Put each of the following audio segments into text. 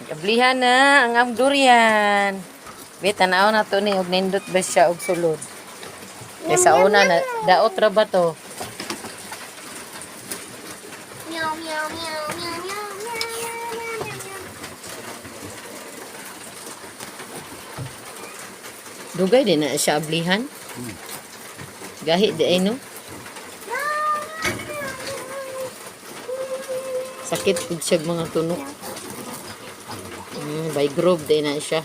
Kablihan na ang durian. Wait, tanaw na to ni og nindot ba siya og sulod. Kaya sa una na daot ra ba to? Meow, meow, meow, meow, meow, meow, meow, meow, meow. Dugay din na siya ablihan. Gahi di ay no. Sakit pud siya mga tunok. By group din na siya.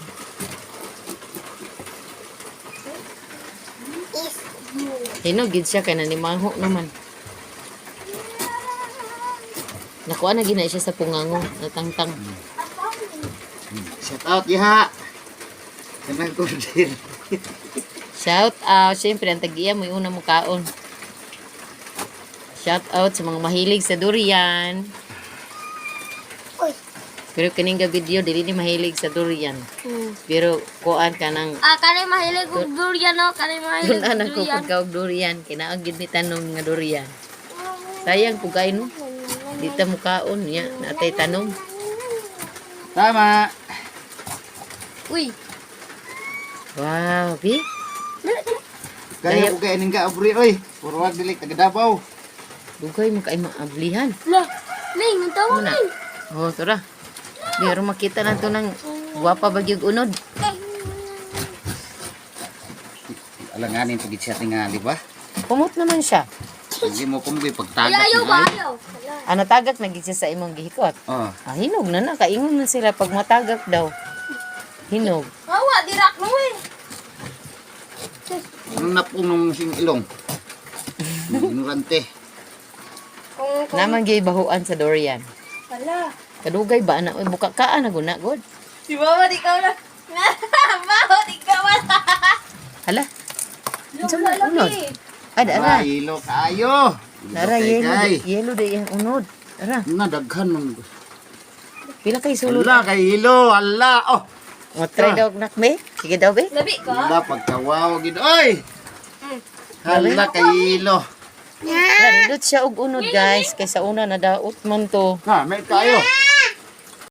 Hinog gid siya kay nanimanho naman. Nakuha na gina siya sa pungango, natangtang. Shout out Iha. Kanang kurdir. Shout out, syempre ang tag-iya mo yung una mo kaon. Shout out sa mga mahilig sa durian. Uy. Pero kining ga video dili ni mahilig sa durian. Pero kuan ka nang Kanay mahilig og durian no, kanay mahilig Doon og anak ko durian. pagkaog durian. Kinaag gid ni tanong nga durian. Sayang po kayo no. Di ta mukaon niya. Natay tanong. Tama. Uy. Wow, bi. Kaya ko kay ning kaabri oy. Purwag dili taga Davao. Dugay mo kay maablihan. Lah, Ning, natawa Muna. Ning. Oh, tara. Pero makita na to ng guwapa bagyog unod. Alanganin pagit siya tingali ba? Pumot naman siya. Hindi mo kumbi Ay, pagtagak ayaw ba? Ayaw. Ano tagak na gid siya sa imong gihikot. Oh. Ah, hinog na na. Kaingon na sila pag matagak daw. Hinog. Hawa, dirak mo eh. Anong napunong sing ilong? Ignorante. Naman gyud bahuan sa durian. Wala. Kadugay ba na? Uy, buka ka na guna god. Si Mama, di ka wala. Mama, di ka wala. Hala. Yung Unsa man unod? lalaki. Ay, dara. Ilo kayo. Dara, yelo de yung unod. Dara. Nadaghan man. Pila kay sulod? Ala kay ilo, ala. Oh. O, try daw nakme. Sige daw, be. Labi ka? Ala pagkawaw gid oy. Ala kay ilo. Nandot siya og unod, guys. Kaysa una, nadaot man to. Ha, may kayo.